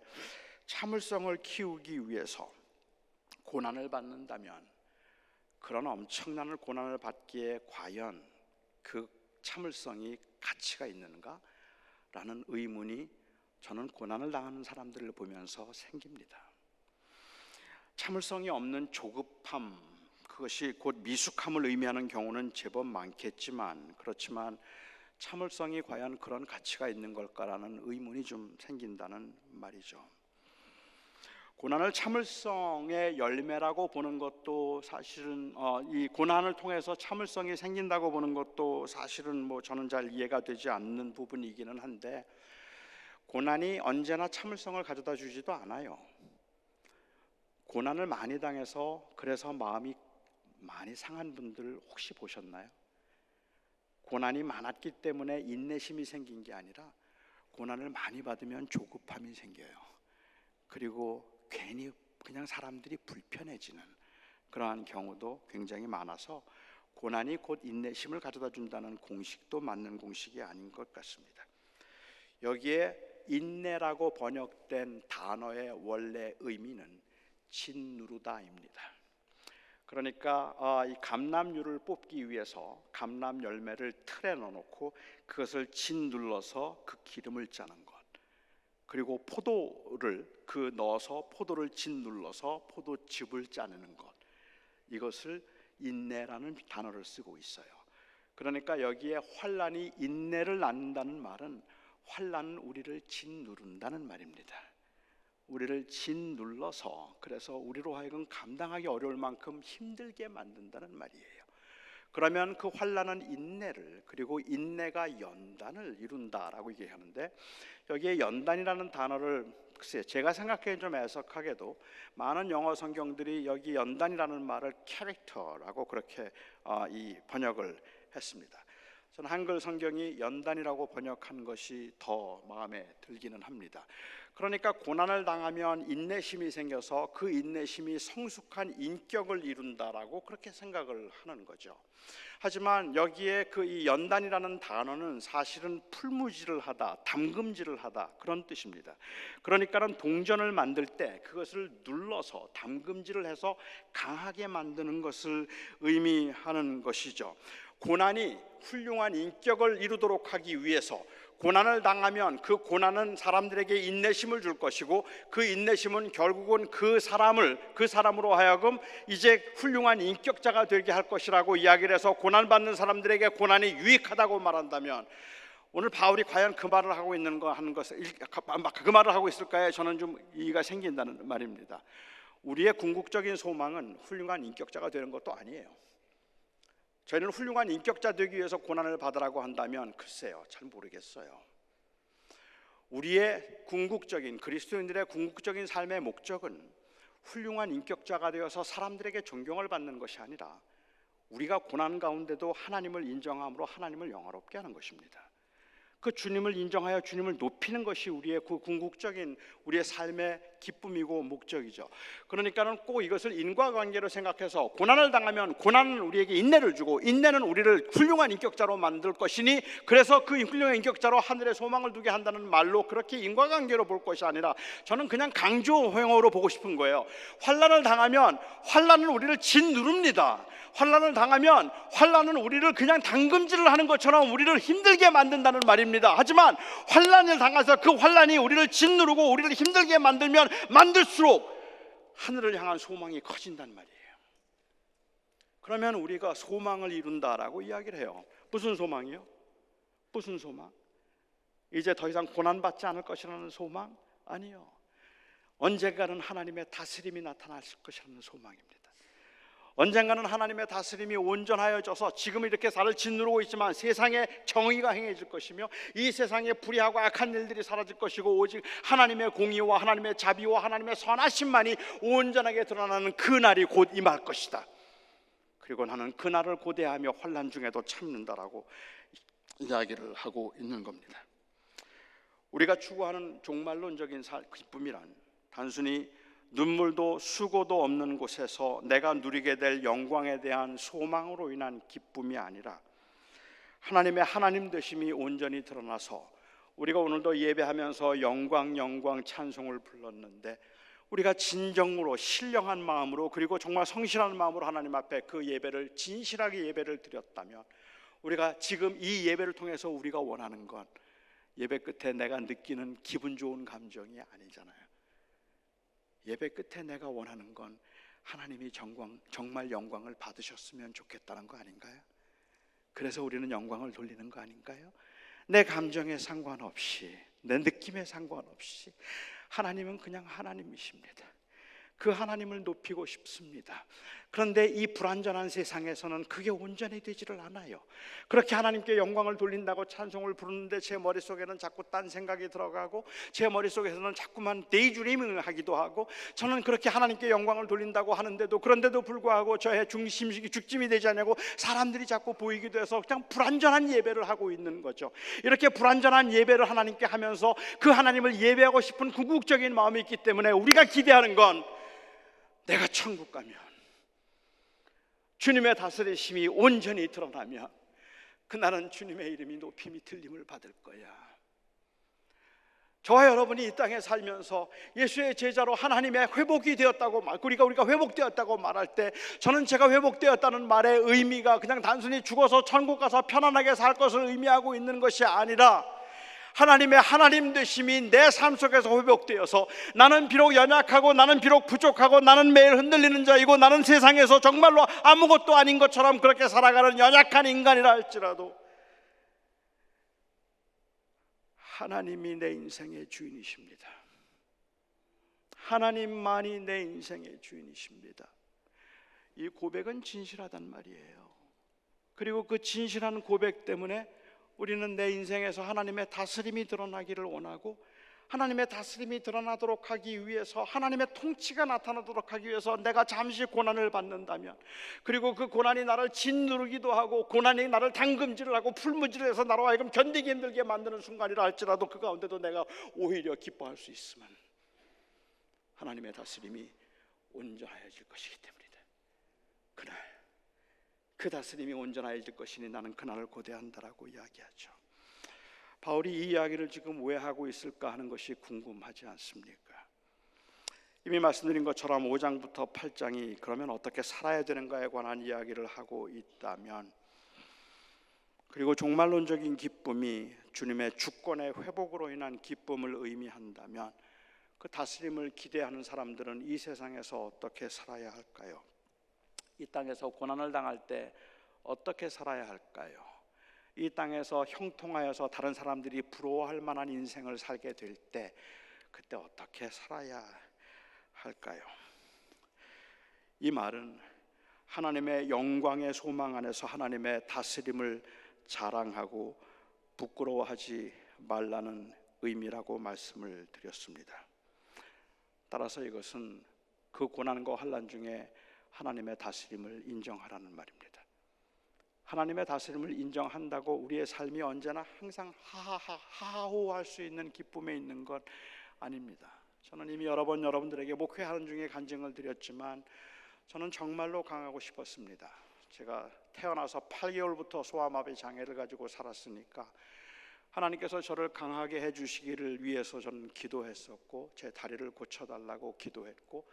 [SPEAKER 2] 참을성을 키우기 위해서 고난을 받는다면 그런 엄청난 고난을 받기에 과연 그 참을성이 가치가 있는가라는 의문이 저는 고난을 당하는 사람들을 보면서 생깁니다. 참을성이 없는 조급함, 그것이 곧 미숙함을 의미하는 경우는 제법 많겠지만, 그렇지만 참을성이 과연 그런 가치가 있는 걸까라는 의문이 좀 생긴다는 말이죠. 고난을 참을성의 열매라고 보는 것도 사실은 이 고난을 통해서 참을성이 생긴다고 보는 것도 사실은 저는 잘 이해가 되지 않는 부분이기는 한데, 고난이 언제나 참을성을 가져다 주지도 않아요. 고난을 많이 당해서 그래서 마음이 많이 상한 분들 혹시 보셨나요? 고난이 많았기 때문에 인내심이 생긴 게 아니라 고난을 많이 받으면 조급함이 생겨요. 그리고 괜히 그냥 사람들이 불편해지는 그러한 경우도 굉장히 많아서, 고난이 곧 인내심을 가져다 준다는 공식도 맞는 공식이 아닌 것 같습니다. 여기에 인내라고 번역된 단어의 원래 의미는 짓누르다입니다. 그러니까 이 감람류를 뽑기 위해서 감람 열매를 틀에 넣어놓고 그것을 짓눌러서 그 기름을 짜는 것, 그리고 포도를 넣어서 포도를 짓눌러서 포도즙을 짜내는 것, 이것을 인내라는 단어를 쓰고 있어요. 그러니까 여기에 환난이 인내를 낳는다는 말은 환난은 우리를 짓누른다는 말입니다. 우리를 짓눌러서, 그래서 우리로 하여금 감당하기 어려울 만큼 힘들게 만든다는 말이에요. 그러면 그 환난은 인내를, 그리고 인내가 연단을 이룬다라고 얘기하는데, 여기에 연단이라는 단어를 글쎄 제가 생각하기엔 좀 애석하게도 많은 영어 성경들이 여기 연단이라는 말을 캐릭터라고 그렇게 이 번역을 했습니다. 저는 한글 성경이 연단이라고 번역한 것이 더 마음에 들기는 합니다. 그러니까 고난을 당하면 인내심이 생겨서 그 인내심이 성숙한 인격을 이룬다라고 그렇게 생각을 하는 거죠. 하지만 여기에 이 연단이라는 단어는 사실은 풀무질을 하다, 담금질을 하다, 그런 뜻입니다. 그러니까는 동전을 만들 때 그것을 눌러서 담금질을 해서 강하게 만드는 것을 의미하는 것이죠. 고난이 훌륭한 인격을 이루도록 하기 위해서, 고난을 당하면 그 고난은 사람들에게 인내심을 줄 것이고, 그 인내심은 결국은 그 사람으로 하여금 이제 훌륭한 인격자가 되게 할 것이라고 이야기를 해서, 고난받는 사람들에게 고난이 유익하다고 말한다면, 오늘 바울이 과연 그 말을 하고 그 말을 하고 있을까에 저는 좀 이의가 생긴다는 말입니다. 우리의 궁극적인 소망은 훌륭한 인격자가 되는 것도 아니에요. 저희는 훌륭한 인격자 되기 위해서 고난을 받으라고 한다면 글쎄요, 잘 모르겠어요. 우리의 그리스도인들의 궁극적인 삶의 목적은 훌륭한 인격자가 되어서 사람들에게 존경을 받는 것이 아니라, 우리가 고난 가운데도 하나님을 인정함으로 하나님을 영화롭게 하는 것입니다. 그 주님을 인정하여 주님을 높이는 것이 우리의 궁극적인 우리의 삶의 기쁨이고 목적이죠. 그러니까는 꼭 이것을 인과관계로 생각해서, 고난을 당하면 고난은 우리에게 인내를 주고, 인내는 우리를 훌륭한 인격자로 만들 것이니, 그래서 그 훌륭한 인격자로 하늘에 소망을 두게 한다는 말로 그렇게 인과관계로 볼 것이 아니라, 저는 그냥 강조형으로 보고 싶은 거예요. 환난을 당하면 환난은 우리를 짓누릅니다. 환난을 당하면 환난은 우리를 그냥 담금질을 하는 것처럼 우리를 힘들게 만든다는 말입니다. 하지만 환난을 당해서 그 환난이 우리를 짓누르고 우리를 힘들게 만들면 만들수록 하늘을 향한 소망이 커진단 말이에요. 그러면 우리가 소망을 이룬다라고 이야기를 해요. 무슨 소망이요? 무슨 소망? 이제 더 이상 고난받지 않을 것이라는 소망? 아니요. 언젠가는 하나님의 다스림이 나타날 것이라는 소망입니다. 언젠가는 하나님의 다스림이 온전하여져서 지금 이렇게 살을 짓누르고 있지만 세상에 정의가 행해질 것이며 이 세상에 불의하고 악한 일들이 사라질 것이고 오직 하나님의 공의와 하나님의 자비와 하나님의 선하심만이 온전하게 드러나는 그 날이 곧 임할 것이다. 그리고 나는 그 날을 고대하며 환난 중에도 참는다라고 이야기를 하고 있는 겁니다. 우리가 추구하는 종말론적인 기쁨이란 단순히 눈물도 수고도 없는 곳에서 내가 누리게 될 영광에 대한 소망으로 인한 기쁨이 아니라 하나님의 하나님 되심이 온전히 드러나서 우리가 오늘도 예배하면서 영광 영광 찬송을 불렀는데 우리가 진정으로 신령한 마음으로 그리고 정말 성실한 마음으로 하나님 앞에 그 예배를 진실하게 예배를 드렸다면 우리가 지금 이 예배를 통해서 우리가 원하는 건 예배 끝에 내가 느끼는 기분 좋은 감정이 아니잖아요. 예배 끝에 내가 원하는 건 하나님이 정말 영광을 받으셨으면 좋겠다는 거 아닌가요? 그래서 우리는 영광을 돌리는 거 아닌가요? 내 감정에 상관없이 내 느낌에 상관없이 하나님은 그냥 하나님이십니다. 그 하나님을 높이고 싶습니다. 그런데 이 불완전한 세상에서는 그게 온전히 되지를 않아요. 그렇게 하나님께 영광을 돌린다고 찬송을 부르는데 제 머릿속에는 자꾸 딴 생각이 들어가고 제 머릿속에서는 자꾸만 데이드리밍을 하기도 하고 저는 그렇게 하나님께 영광을 돌린다고 하는데도 그런데도 불구하고 저의 중심식이 죽짐이 되지 않냐고 사람들이 자꾸 보이기도 해서 그냥 불완전한 예배를 하고 있는 거죠. 이렇게 불완전한 예배를 하나님께 하면서 그 하나님을 예배하고 싶은 궁극적인 마음이 있기 때문에 우리가 기대하는 건 내가 천국 가면 주님의 다스리심이 온전히 드러나면 그날은 주님의 이름이 높임이 들림을 받을 거야. 저와 여러분이 이 땅에 살면서 예수의 제자로 하나님의 회복이 되었다고 우리가 회복되었다고 말할 때 저는 제가 회복되었다는 말의 의미가 그냥 단순히 죽어서 천국 가서 편안하게 살 것을 의미하고 있는 것이 아니라 하나님의 하나님 되심이 내 삶 속에서 회복되어서 나는 비록 연약하고 나는 비록 부족하고 나는 매일 흔들리는 자이고 나는 세상에서 정말로 아무것도 아닌 것처럼 그렇게 살아가는 연약한 인간이라 할지라도 하나님이 내 인생의 주인이십니다. 하나님만이 내 인생의 주인이십니다. 이 고백은 진실하단 말이에요. 그리고 그 진실한 고백 때문에 우리는 내 인생에서 하나님의 다스림이 드러나기를 원하고 하나님의 다스림이 드러나도록 하기 위해서 하나님의 통치가 나타나도록 하기 위해서 내가 잠시 고난을 받는다면 그리고 그 고난이 나를 짓누르기도 하고 고난이 나를 당금질을 하고 풀무질을 해서 나로 하여금 견디기 힘들게 만드는 순간이라 할지라도 그 가운데도 내가 오히려 기뻐할 수 있으면 하나님의 다스림이 온전해질 것이기 때문이다. 그날 그 다스림이 온전해질 것이니 나는 그날을 고대한다라고 이야기하죠. 바울이 이 이야기를 지금 왜 하고 있을까 하는 것이 궁금하지 않습니까? 이미 말씀드린 것처럼 5장부터 8장이 그러면 어떻게 살아야 되는가에 관한 이야기를 하고 있다면 그리고 종말론적인 기쁨이 주님의 주권의 회복으로 인한 기쁨을 의미한다면 그 다스림을 기대하는 사람들은 이 세상에서 어떻게 살아야 할까요? 이 땅에서 고난을 당할 때 어떻게 살아야 할까요? 이 땅에서 형통하여서 다른 사람들이 부러워할 만한 인생을 살게 될 때 그때 어떻게 살아야 할까요? 이 말은 하나님의 영광의 소망 안에서 하나님의 다스림을 자랑하고 부끄러워하지 말라는 의미라고 말씀을 드렸습니다. 따라서 이것은 그 고난과 환난 중에 하나님의 다스림을 인정하라는 말입니다. 하나님의 다스림을 인정한다고 우리의 삶이 언제나 항상 하하호할 수 있는 기쁨에 있는 것 아닙니다. 저는 이미 여러 번 여러분들에게 목회하는 중에 간증을 드렸지만 저는 정말로 강하고 싶었습니다. 제가 태어나서 8개월부터 소아마비 장애를 가지고 살았으니까 하나님께서 저를 강하게 해주시기를 위해서 저는 기도했었고 제 다리를 고쳐달라고 기도했고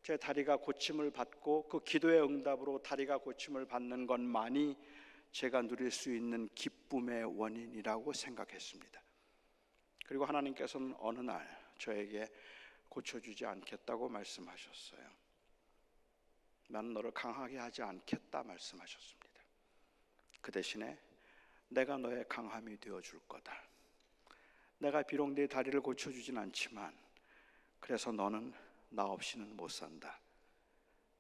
[SPEAKER 2] 제 다리가 고침을 받고 그 기도의 응답으로 다리가 고침을 받는 것만이 제가 누릴 수 있는 기쁨의 원인이라고 생각했습니다. 그리고 하나님께서는 어느 날 저에게 고쳐주지 않겠다고 말씀하셨어요. 나는 너를 강하게 하지 않겠다 말씀하셨습니다. 그 대신에 내가 너의 강함이 되어줄 거다. 내가 비록 네 다리를 고쳐주진 않지만 그래서 너는 나 없이는 못 산다.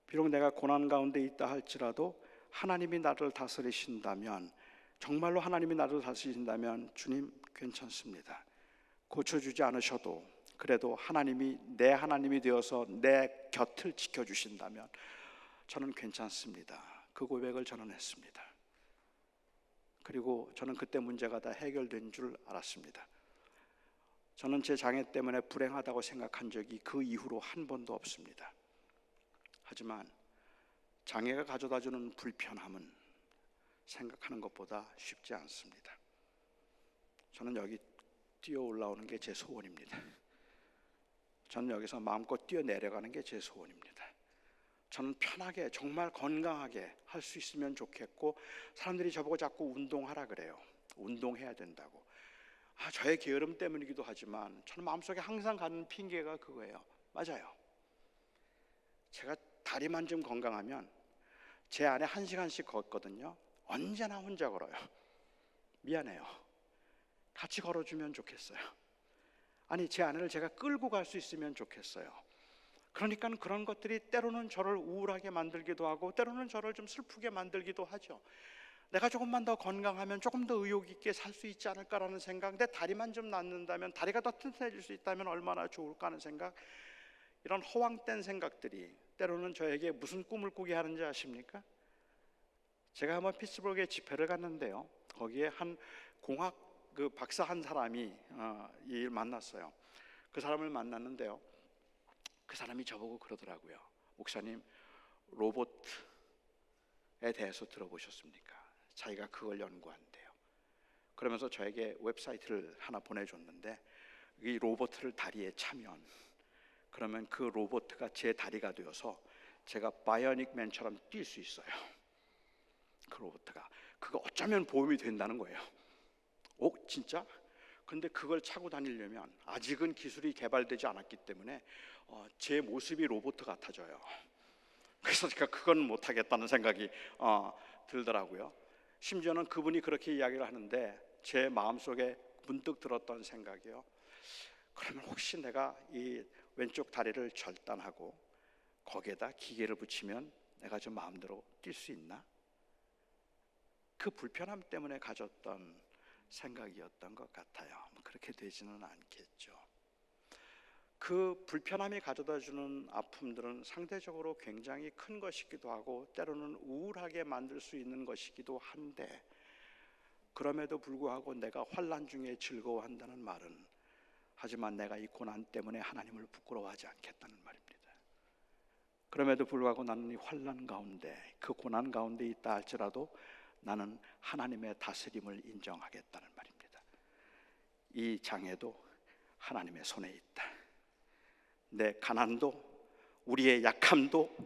[SPEAKER 2] 비록 내가 고난 가운데 있다 할지라도 하나님이 나를 다스리신다면, 정말로 하나님이 나를 다스리신다면 주님 괜찮습니다. 고쳐주지 않으셔도 그래도 하나님이 내 하나님이 되어서 내 곁을 지켜주신다면 저는 괜찮습니다. 그 고백을 저는 했습니다. 그리고 저는 그때 문제가 다 해결된 줄 알았습니다. 저는 제 장애 때문에 불행하다고 생각한 적이 그 이후로 한 번도 없습니다. 하지만 장애가 가져다주는 불편함은 생각하는 것보다 쉽지 않습니다. 저는 여기 뛰어 올라오는 게 제 소원입니다. 저는 여기서 마음껏 뛰어 내려가는 게 제 소원입니다. 저는 편하게, 정말 건강하게 할 수 있으면 좋겠고, 사람들이 저보고 자꾸 운동하라 그래요. 운동해야 된다고. 저의 게으름 때문이기도 하지만 저는 마음속에 항상 가는 핑계가 그거예요. 맞아요. 제가 다리만 좀 건강하면 제 안에 1시간씩 걷거든요. 언제나 혼자 걸어요. 미안해요. 같이 걸어주면 좋겠어요. 아니, 제 아내를 제가 끌고 갈 수 있으면 좋겠어요. 그러니까 그런 것들이 때로는 저를 우울하게 만들기도 하고 때로는 저를 좀 슬프게 만들기도 하죠. 내가 조금만 더 건강하면 조금 더 의욕 있게 살 수 있지 않을까라는 생각, 내 다리만 좀 낫는다면, 다리가 더 튼튼해질 수 있다면 얼마나 좋을까 하는 생각, 이런 허황된 생각들이 때로는 저에게 무슨 꿈을 꾸게 하는지 아십니까? 제가 한번 피츠버그에 집회를 갔는데요, 거기에 한 공학 박사 한 사람이 일 만났어요. 그 사람을 만났는데요, 그 사람이 저보고 그러더라고요. 목사님, 로봇에 대해서 들어보셨습니까? 자기가 그걸 연구한대요. 그러면서 저에게 웹사이트를 하나 보내줬는데, 이 로봇을 다리에 차면, 그러면 그 로봇가 제 다리가 되어서 제가 바이오닉맨처럼 뛸 수 있어요. 그 로봇가 그거 어쩌면 보험이 된다는 거예요. 진짜? 근데 그걸 차고 다니려면 아직은 기술이 개발되지 않았기 때문에 제 모습이 로봇 같아져요. 그래서 제가 그건 못하겠다는 생각이 들더라고요. 심지어는 그분이 그렇게 이야기를 하는데 제 마음속에 문득 들었던 생각이요, 그러면 혹시 내가 이 왼쪽 다리를 절단하고 거기에다 기계를 붙이면 내가 좀 마음대로 뛸 수 있나? 그 불편함 때문에 가졌던 생각이었던 것 같아요. 그렇게 되지는 않겠죠. 그 불편함이 가져다주는 아픔들은 상대적으로 굉장히 큰 것이기도 하고 때로는 우울하게 만들 수 있는 것이기도 한데, 그럼에도 불구하고 내가 환난 중에 즐거워한다는 말은, 하지만 내가 이 고난 때문에 하나님을 부끄러워하지 않겠다는 말입니다. 그럼에도 불구하고 나는 이 환난 가운데, 그 고난 가운데 있다 할지라도 나는 하나님의 다스림을 인정하겠다는 말입니다. 이 장애도 하나님의 손에 있다. 내 가난도, 우리의 약함도,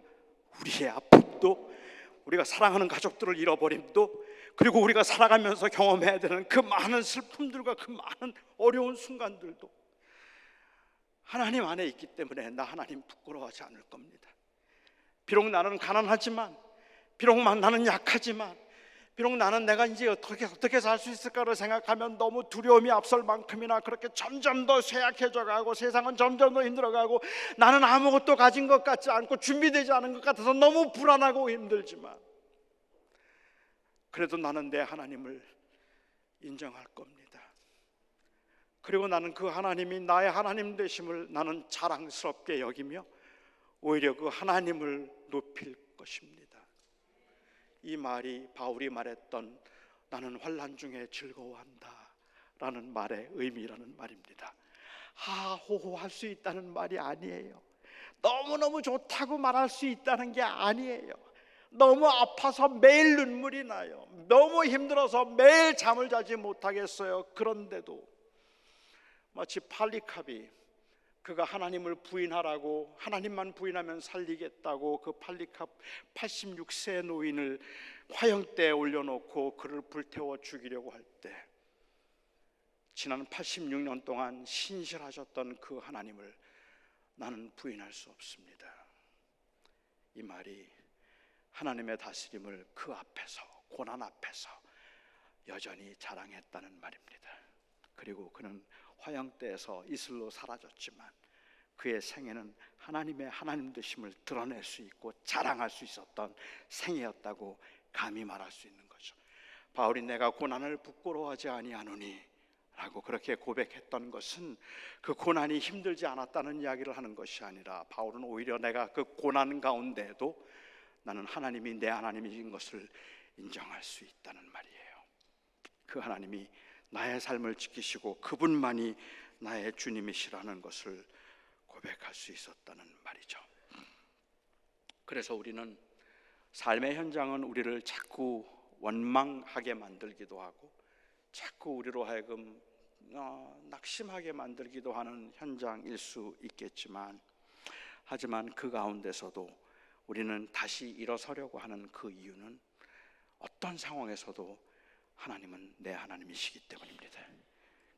[SPEAKER 2] 우리의 아픔도, 우리가 사랑하는 가족들을 잃어버림도, 그리고 우리가 살아가면서 경험해야 되는 그 많은 슬픔들과 그 많은 어려운 순간들도 하나님 안에 있기 때문에 나 하나님 부끄러워하지 않을 겁니다. 비록 나는 가난하지만, 비록 나는 약하지만, 비록 나는 내가 이제 어떻게 살 수 있을까를 생각하면 너무 두려움이 앞설 만큼이나 그렇게 점점 더 쇠약해져 가고 세상은 점점 더 힘들어가고 나는 아무것도 가진 것 같지 않고 준비되지 않은 것 같아서 너무 불안하고 힘들지만, 그래도 나는 내 하나님을 인정할 겁니다. 그리고 나는 그 하나님이 나의 하나님 되심을 나는 자랑스럽게 여기며 오히려 그 하나님을 높일 것입니다. 이 말이 바울이 말했던 나는 환난 중에 즐거워한다 라는 말의 의미라는 말입니다. 하호호할 수 있다는 말이 아니에요. 너무너무 좋다고 말할 수 있다는 게 아니에요. 너무 아파서 매일 눈물이 나요. 너무 힘들어서 매일 잠을 자지 못하겠어요. 그런데도 마치 팔리캅이 그가 하나님을 부인하라고, 하나님만 부인하면 살리겠다고 그 팔리캅 86세 노인을 화형대에 올려놓고 그를 불태워 죽이려고 할 때 지난 86년 동안 신실하셨던 그 하나님을 나는 부인할 수 없습니다. 이 말이 하나님의 다스림을 그 앞에서, 고난 앞에서 여전히 자랑했다는 말입니다. 그리고 그는 화형대에서 이슬로 사라졌지만 그의 생애는 하나님의 하나님 되심을 드러낼 수 있고 자랑할 수 있었던 생애였다고 감히 말할 수 있는 거죠. 바울이 내가 고난을 부끄러워하지 아니하노니 라고 그렇게 고백했던 것은 그 고난이 힘들지 않았다는 이야기를 하는 것이 아니라, 바울은 오히려 내가 그 고난 가운데에도 나는 하나님이 내 하나님인 것을 인정할 수 있다는 말이에요. 그 하나님이 나의 삶을 지키시고 그분만이 나의 주님이시라는 것을 고백할 수 있었다는 말이죠. 그래서 우리는 삶의 현장은 우리를 자꾸 원망하게 만들기도 하고 자꾸 우리로 하여금 낙심하게 만들기도 하는 현장일 수 있겠지만, 하지만 그 가운데서도 우리는 다시 일어서려고 하는 그 이유는 어떤 상황에서도 하나님은 내 하나님이시기 때문입니다.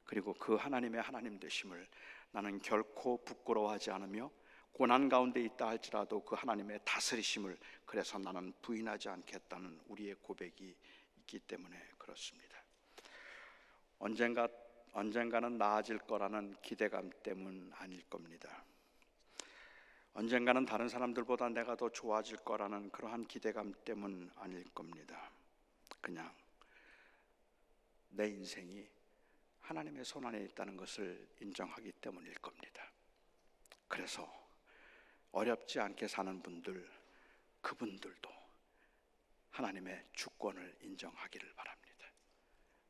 [SPEAKER 2] 그리고 그 하나님의 하나님 되심을 나는 결코 부끄러워하지 않으며, 고난 가운데 있다 할지라도 그 하나님의 다스리심을 그래서 나는 부인하지 않겠다는 우리의 고백이 있기 때문에 그렇습니다. 언젠가는 나아질 거라는 기대감 때문 아닐 겁니다. 언젠가는 다른 사람들보다 내가 더 좋아질 거라는 그러한 기대감 때문 아닐 겁니다. 그냥 내 인생이 하나님의 손 안에 있다는 것을 인정하기 때문일 겁니다. 그래서 어렵지 않게 사는 분들, 그분들도 하나님의 주권을 인정하기를 바랍니다.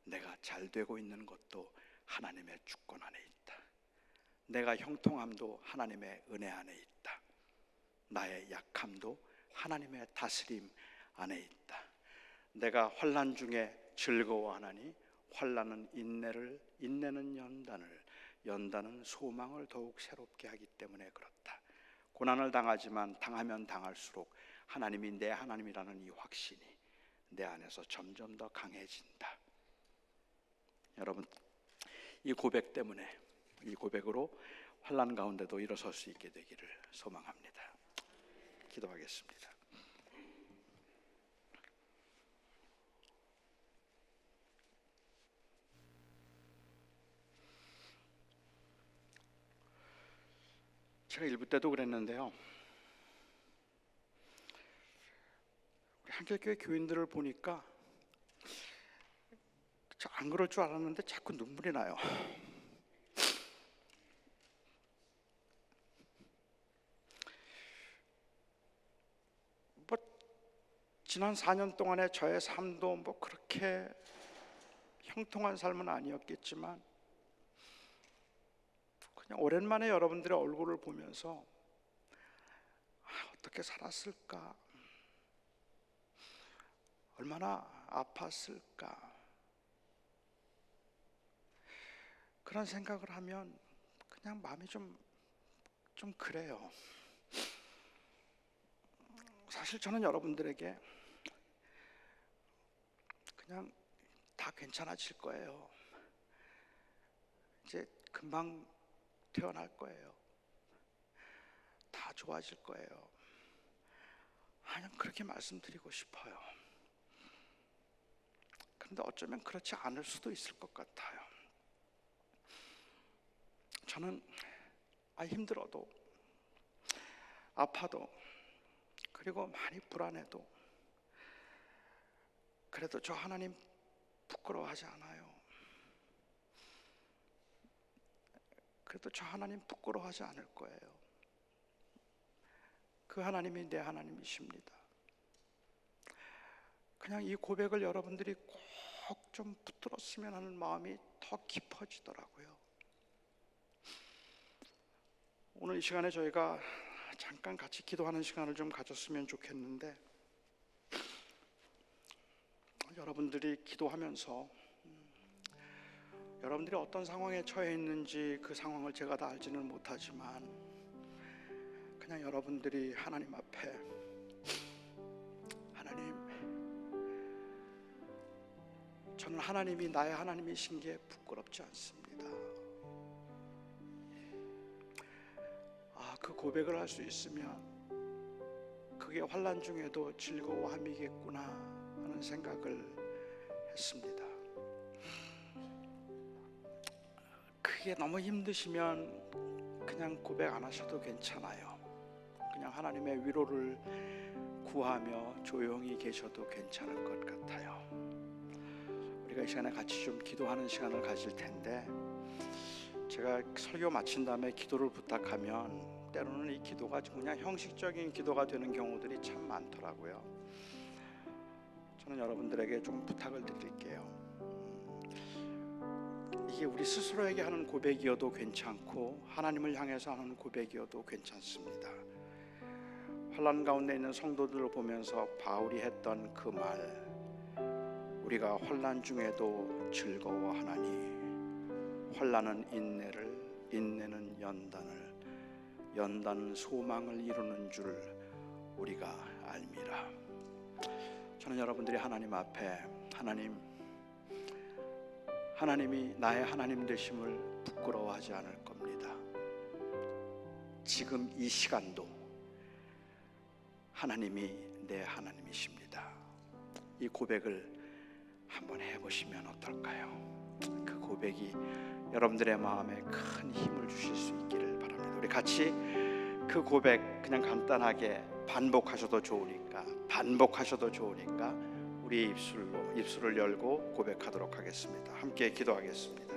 [SPEAKER 2] 내가 잘 되고 있는 것도 하나님의 주권 안에 있다. 내가 형통함도 하나님의 은혜 안에 있다. 나의 약함도 하나님의 다스림 안에 있다. 내가 환난 중에 즐거워하나니 환난은 인내를, 인내는 연단을, 연단은 소망을 더욱 새롭게 하기 때문에 그렇다. 고난을 당하지만 당하면 당할수록 하나님이 내 하나님이라는 이 확신이 내 안에서 점점 더 강해진다. 여러분, 이 고백 때문에, 이 고백으로 환난 가운데도 일어설 수 있게 되기를 소망합니다. 기도하겠습니다. 제가 일부 때도 그랬는데요, 우리 한길교회 교인들을 보니까 안 그럴 줄 알았는데 자꾸 눈물이 나요. 뭐 지난 4년 동안의 저의 삶도 뭐 그렇게 형통한 삶은 아니었겠지만, 그냥 오랜만에 여러분들의 얼굴을 보면서 어떻게 살았을까, 얼마나 아팠을까, 그런 생각을 하면 그냥 마음이 좀 그래요. 사실 저는 여러분들에게 그냥 다 괜찮아질 거예요, 이제 금방 태어날 거예요, 다 좋아질 거예요, 그냥 그렇게 말씀드리고 싶어요. 그런데 어쩌면 그렇지 않을 수도 있을 것 같아요. 저는 힘들어도, 아파도, 그리고 많이 불안해도 그래도 저 하나님 부끄러워하지 않아요. 그래도 저 하나님 부끄러워하지 않을 거예요. 그 하나님이 내 하나님이십니다. 그냥 이 고백을 여러분들이 꼭 좀 붙들었으면 하는 마음이 더 깊어지더라고요. 오늘 이 시간에 저희가 잠깐 같이 기도하는 시간을 좀 가졌으면 좋겠는데, 여러분들이 기도하면서 여러분들이 어떤 상황에 처해 있는지 그 상황을 제가 다 알지는 못하지만, 그냥 여러분들이 하나님 앞에, 하나님, 저는 하나님이 나의 하나님이신 게 부끄럽지 않습니다. 그 고백을 할 수 있으면 그게 환난 중에도 즐거워함이겠구나 하는 생각을 했습니다. 그게 그게 너무 힘드시면 그냥 고백 안 하셔도 괜찮아요. 그냥 하나님의 위로를 구하며 조용히 계셔도 괜찮을 것 같아요. 우리가 이 시간에 같이 좀 기도하는 시간을 가질 텐데, 제가 설교 마친 다음에 기도를 부탁하면 때로는 이 기도가 그냥 형식적인 기도가 되는 경우들이 참 많더라고요. 저는 여러분들에게 좀 부탁을 드릴게요. 이게 우리 스스로에게 하는 고백이어도 괜찮고 하나님을 향해서 하는 고백이어도 괜찮습니다. 환난 가운데 있는 성도들을 보면서 바울이 했던 그 말, 우리가 환난 중에도 즐거워하나니 환난은 인내를, 인내는 연단을, 연단은 소망을 이루는 줄 우리가 알미라. 저는 여러분들이 하나님 앞에 하나님이 나의 하나님 되심을 부끄러워하지 않을 겁니다. 지금 이 시간도 하나님이 내 하나님이십니다. 이 고백을 한번 해보시면 어떨까요? 그 고백이 여러분들의 마음에 큰 힘을 주실 수 있기를 바랍니다. 우리 같이 그 고백 그냥 간단하게 반복하셔도 좋으니까 우리 입술을 열고 고백하도록 하겠습니다. 함께 기도하겠습니다.